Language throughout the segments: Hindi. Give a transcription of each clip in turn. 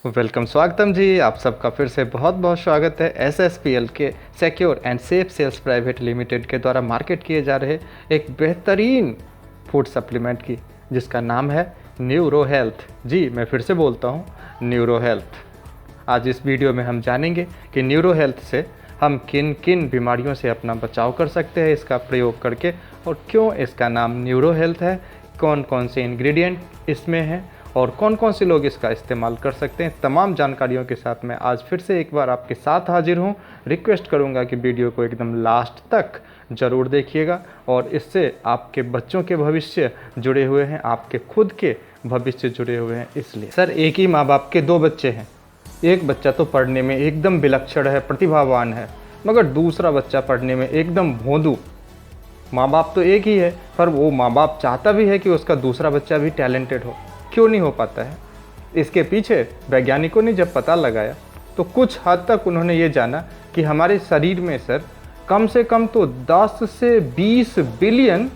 वेलकम, स्वागतम जी। आप सबका फिर से बहुत बहुत स्वागत है SSPL के secure and safe sales private limited के द्वारा मार्केट किए जा रहे एक बेहतरीन फूड सप्लीमेंट की, जिसका नाम है न्यूरो हेल्थ। जी, मैं फिर से बोलता हूँ, न्यूरो हेल्थ। आज इस वीडियो में हम जानेंगे कि न्यूरो हेल्थ से हम किन किन बीमारियों से अपना बचाव कर सकते हैं इसका प्रयोग करके, और क्यों इसका नाम न्यूरो हेल्थ है, कौन कौन से इंग्रेडिएंट इसमें हैं और कौन कौन से लोग इसका इस्तेमाल कर सकते हैं। तमाम जानकारियों के साथ मैं आज फिर से एक बार आपके साथ हाजिर हूं। रिक्वेस्ट करूंगा कि वीडियो को एकदम लास्ट तक ज़रूर देखिएगा, और इससे आपके बच्चों के भविष्य जुड़े हुए हैं, आपके खुद के भविष्य जुड़े हुए हैं। इसलिए सर, एक ही माँ बाप के दो बच्चे हैं। एक बच्चा तो पढ़ने में एकदम विलक्षण है, प्रतिभावान है, मगर दूसरा बच्चा पढ़ने में एकदम भोंदू। माँ बाप तो एक ही है, पर वो माँ बाप चाहता भी है कि उसका दूसरा बच्चा भी टैलेंटेड हो। क्यों नहीं हो पाता है? इसके पीछे वैज्ञानिकों ने जब पता लगाया तो कुछ हद तक उन्होंने ये जाना कि हमारे शरीर में सर कम से कम तो 10 से 20 बिलियन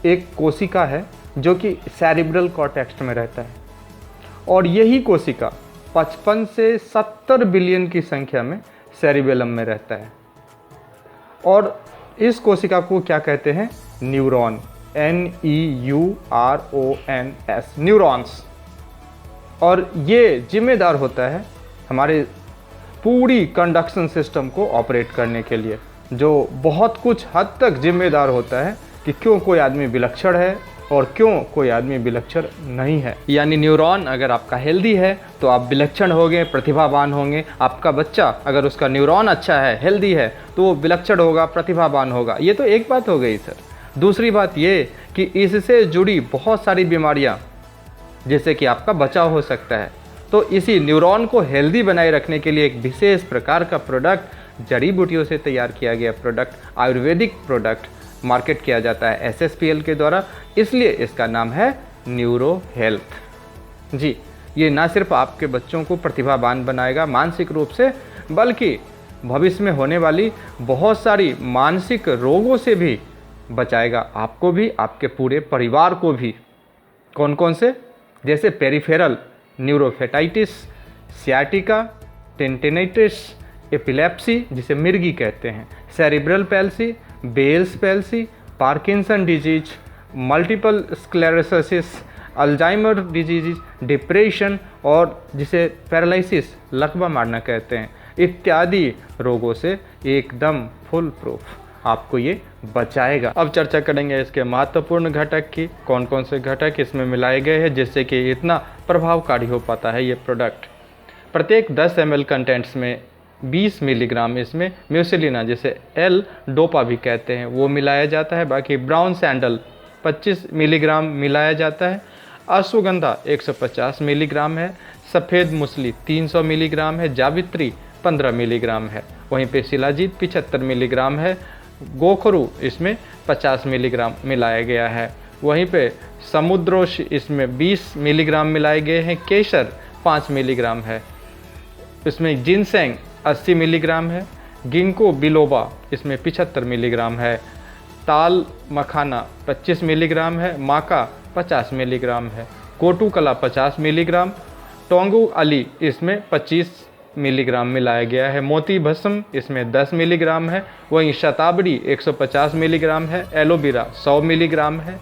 एक कोशिका है जो कि सेरिब्रल कॉर्टेक्स में रहता है, और यही कोशिका 55 से 70 बिलियन की संख्या में सेरिबेलम में रहता है। और इस कोशिका को क्या कहते हैं? न्यूरॉन। NEURONS, neurons. और ये जिम्मेदार होता है हमारे पूरी कंडक्शन सिस्टम को ऑपरेट करने के लिए, जो बहुत कुछ हद तक जिम्मेदार होता है कि क्यों कोई आदमी विलक्षण है और क्यों कोई आदमी विलक्षण नहीं है। यानी न्यूरॉन अगर आपका हेल्दी है तो आप विलक्षण होंगे, प्रतिभावान होंगे। आपका बच्चा अगर उसका न्यूरॉन अच्छा है, हेल्दी है, तो वो विलक्षण होगा, प्रतिभावान होगा। ये तो एक बात हो गई सर। दूसरी बात ये कि इससे जुड़ी बहुत सारी बीमारियां, जैसे कि आपका बचाव हो सकता है। तो इसी न्यूरॉन को हेल्दी बनाए रखने के लिए एक विशेष प्रकार का प्रोडक्ट, जड़ी बूटियों से तैयार किया गया प्रोडक्ट, आयुर्वेदिक प्रोडक्ट मार्केट किया जाता है SSPL के द्वारा। इसलिए इसका नाम है न्यूरो हेल्थ। जी, ये ना सिर्फ आपके बच्चों को प्रतिभावान बनाएगा मानसिक रूप से, बल्कि भविष्य में होने वाली बहुत सारी मानसिक रोगों से भी बचाएगा, आपको भी, आपके पूरे परिवार को भी। कौन कौन से? जैसे पेरिफेरल न्यूरोफेटाइटिस, सियाटिका, टेंटिनाइटिस, एपिलेप्सी जिसे मिर्गी कहते हैं, cerebral palsy, Bell's palsy, Parkinson disease, multiple sclerosis, Alzheimer disease, depression और जिसे पैरालिसिस, लकवा मारना कहते हैं, इत्यादि रोगों से एकदम फुल प्रूफ आपको ये बचाएगा। अब चर्चा करेंगे इसके महत्वपूर्ण घटक की, कौन कौन से घटक इसमें मिलाए गए हैं जिससे कि इतना प्रभावकारी हो पाता है ये प्रोडक्ट। प्रत्येक 10 ml कंटेंट्स में 20 मिलीग्राम इसमें म्यूसिलिना, जिसे एल डोपा भी कहते हैं, वो मिलाया जाता है। बाकी ब्राउन सैंडल 25 मिलीग्राम मिलाया जाता है। अश्वगंधा 150 मिलीग्राम है। सफ़ेद मूसली 300 मिलीग्राम है। जावित्री 15 मिलीग्राम है। वहीं पे शिलाजीत 75 मिलीग्राम है। गोखरू इसमें 50 मिलीग्राम मिलाया गया है। वहीं पे समुद्रोश इसमें 20 मिलीग्राम मिलाए गए हैं। केसर 5 मिलीग्राम है। इसमें जिनसेंग 80 मिलीग्राम है। गिंको बिलोबा इसमें 75 मिलीग्राम है। ताल मखाना 25 मिलीग्राम है। माका 50 मिलीग्राम है। कोटू कला 50 मिलीग्राम। टोंगू अली इसमें 25 मिलीग्राम मिलाया गया है। मोती भस्म इसमें 10 मिलीग्राम है। वहीं शताबड़ी 150 मिलीग्राम है। एलोवेरा 100 मिलीग्राम है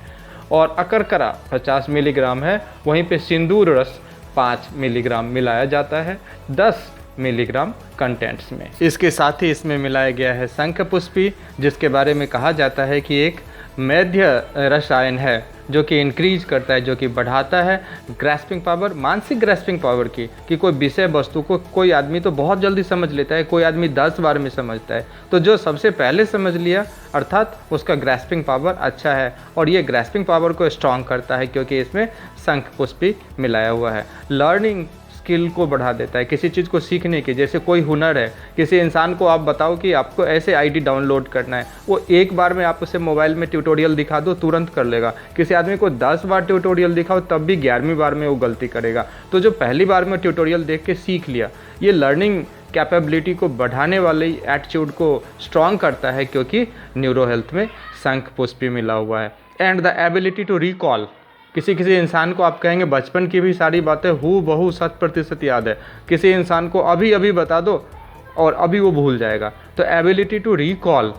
और अकरकरा 50 मिलीग्राम है। वहीं पे सिंदूर रस 5 मिलीग्राम मिलाया जाता है 10 मिलीग्राम कंटेंट्स में। इसके साथ ही इसमें मिलाया गया है शंखपुष्पी, जिसके बारे में कहा जाता है कि एक मैध्य रसायन है जो कि इंक्रीज करता है, जो कि बढ़ाता है ग्रैस्पिंग पावर, मानसिक ग्रैस्पिंग पावर की, कि कोई विषय वस्तु को कोई आदमी तो बहुत जल्दी समझ लेता है, कोई आदमी 10 बार में समझता है। तो जो सबसे पहले समझ लिया, अर्थात उसका ग्रैस्पिंग पावर अच्छा है, और ये ग्रैस्पिंग पावर को स्ट्रॉन्ग करता है क्योंकि इसमें शंखपुष्पी मिलाया हुआ है। लर्निंग स्किल को बढ़ा देता है, किसी चीज़ को सीखने की। जैसे कोई हुनर है, किसी इंसान को आप बताओ कि आपको ऐसे आईडी डाउनलोड करना है, वो एक बार में आप उसे मोबाइल में ट्यूटोरियल दिखा दो, तुरंत कर लेगा। किसी आदमी को 10 बार ट्यूटोरियल दिखाओ, तब भी 11वीं बार में वो गलती करेगा। तो जो पहली बार में ट्यूटोरियल देख के सीख लिया, ये लर्निंग कैपेबिलिटी को बढ़ाने वाली एटीट्यूड को स्ट्रॉन्ग करता है, क्योंकि न्यूरो हेल्थ में शंखपुष्पी मिला हुआ है। And the ability to recall, किसी किसी इंसान को आप कहेंगे बचपन की भी सारी बातें हूबहू 100% याद है, किसी इंसान को अभी अभी बता दो और अभी वो भूल जाएगा। तो एबिलिटी टू रिकॉल,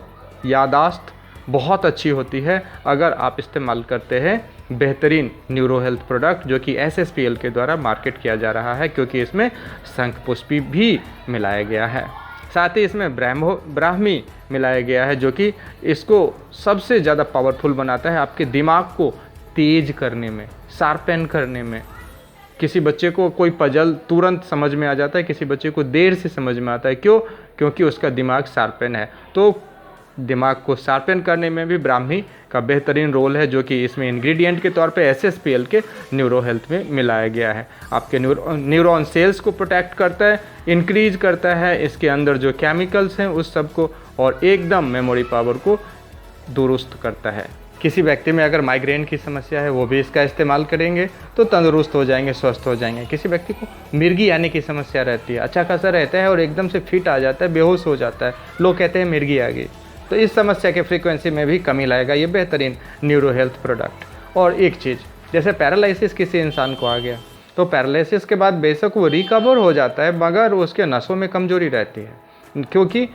यादाश्त बहुत अच्छी होती है अगर आप इस्तेमाल करते हैं बेहतरीन न्यूरो हेल्थ प्रोडक्ट जो कि SSPL के द्वारा मार्केट किया जा रहा है, क्योंकि इसमें शंखपुष्पी भी मिलाया गया है। साथ ही इसमें ब्राह्मी मिलाया गया है जो कि इसको सबसे ज़्यादा पावरफुल बनाता है आपके दिमाग को तेज करने में, शार्पन करने में। किसी बच्चे को कोई पजल तुरंत समझ में आ जाता है, किसी बच्चे को देर से समझ में आता है। क्यों? क्योंकि उसका दिमाग शार्पन है। तो दिमाग को शार्पन करने में भी ब्राह्मी का बेहतरीन रोल है, जो कि इसमें इंग्रेडिएंट के तौर पे SSPL के न्यूरो हेल्थ में मिलाया गया है। आपके न्यूरॉन सेल्स को प्रोटेक्ट करता है, इंक्रीज करता है इसके अंदर जो केमिकल्स हैं उस सब को, और एकदम मेमोरी पावर को दुरुस्त करता है। किसी व्यक्ति में अगर माइग्रेन की समस्या है वो भी इसका इस्तेमाल करेंगे तो तंदुरुस्त हो जाएंगे, स्वस्थ हो जाएंगे। किसी व्यक्ति को मिर्गी आने की समस्या रहती है, अच्छा खासा रहता है और एकदम से फिट आ जाता है, बेहोश हो जाता है, लोग कहते हैं मिर्गी आ गई, तो इस समस्या के फ्रीक्वेंसी में भी कमी लाएगा ये बेहतरीन न्यूरो हेल्थ प्रोडक्ट। और एक चीज़, जैसे पैरालिसिस किसी इंसान को आ गया तो पैरालिसिस के बाद बेशक वो रिकवर हो जाता है मगर उसके नसों में कमजोरी रहती है, क्योंकि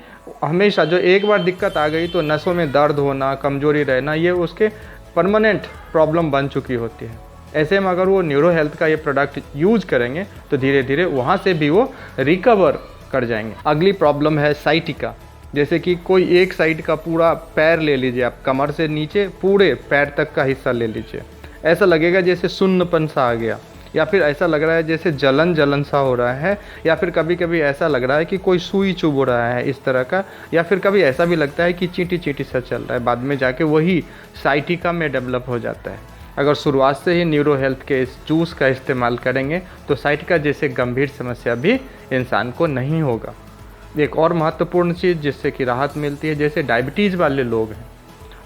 हमेशा जो एक बार दिक्कत आ गई तो नसों में दर्द होना, कमजोरी रहना, ये उसके परमानेंट प्रॉब्लम बन चुकी होती है। ऐसे में अगर वो न्यूरो हेल्थ का ये प्रोडक्ट यूज करेंगे तो धीरे धीरे वहाँ से भी वो रिकवर कर जाएंगे। अगली प्रॉब्लम है साइटिका। जैसे कि कोई एक साइड का पूरा पैर ले लीजिए आप, कमर से नीचे पूरे पैर तक का हिस्सा ले लीजिए, ऐसा लगेगा जैसे सुन्नपन सा आ गया, या फिर ऐसा लग रहा है जैसे जलन सा हो रहा है, या फिर कभी कभी ऐसा लग रहा है कि कोई सुई चुभ रहा है इस तरह का, या फिर कभी ऐसा भी लगता है कि चींटी सा चल रहा है, बाद में जाके वही साइटिका में डेवलप हो जाता है। अगर शुरुआत से ही न्यूरो हेल्थ के इस जूस का इस्तेमाल करेंगे तो साइटिका जैसे गंभीर समस्या भी इंसान को नहीं होगा। एक और महत्वपूर्ण चीज़ जिससे कि राहत मिलती है, जैसे डायबिटीज़ वाले लोग हैं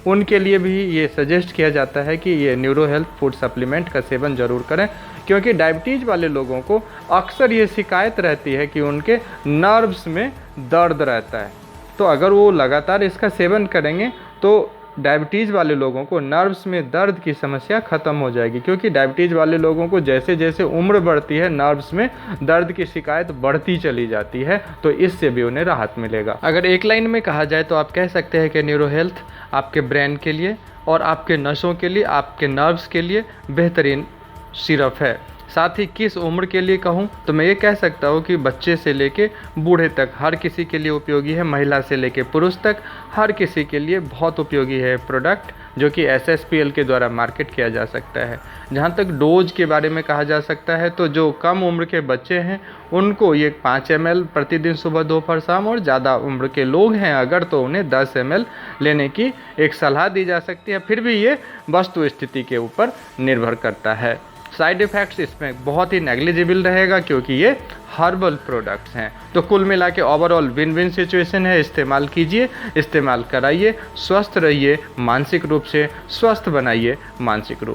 उनके लिए भी ये सजेस्ट किया जाता है कि ये न्यूरो हेल्थ फूड सप्लीमेंट का सेवन ज़रूर करें, क्योंकि डायबिटीज़ वाले लोगों को अक्सर ये शिकायत रहती है कि उनके नर्व्स में दर्द रहता है। तो अगर वो लगातार इसका सेवन करेंगे तो डायबिटीज़ वाले लोगों को नर्व्स में दर्द की समस्या ख़त्म हो जाएगी, क्योंकि डायबिटीज़ वाले लोगों को जैसे जैसे उम्र बढ़ती है नर्व्स में दर्द की शिकायत बढ़ती चली जाती है, तो इससे भी उन्हें राहत मिलेगा। अगर एक लाइन में कहा जाए तो आप कह सकते हैं कि न्यूरो हेल्थ आपके ब्रेन के लिए और आपके नसों के लिए, आपके नर्व्स के लिए बेहतरीन सिरप है। साथ ही किस उम्र के लिए कहूँ तो मैं ये कह सकता हूँ कि बच्चे से लेके बूढ़े तक हर किसी के लिए उपयोगी है, महिला से लेके पुरुष तक हर किसी के लिए बहुत उपयोगी है प्रोडक्ट, जो कि SSPL के द्वारा मार्केट किया जा सकता है। जहाँ तक डोज के बारे में कहा जा सकता है तो जो कम उम्र के बच्चे हैं उनको ये 5 ml प्रतिदिन सुबह दोपहर शाम, और ज़्यादा उम्र के लोग हैं अगर तो उन्हें 10 ml लेने की एक सलाह दी जा सकती है। फिर भी ये वस्तु स्थिति के ऊपर निर्भर करता है। साइड इफ़ेक्ट्स इसमें बहुत ही नेग्लिजिबल रहेगा क्योंकि ये हर्बल प्रोडक्ट्स हैं। तो कुल मिला के ओवरऑल विन विन सिचुएशन है। इस्तेमाल कीजिए, इस्तेमाल कराइए, स्वस्थ रहिए, मानसिक रूप से स्वस्थ बनाइए मानसिक रूप से।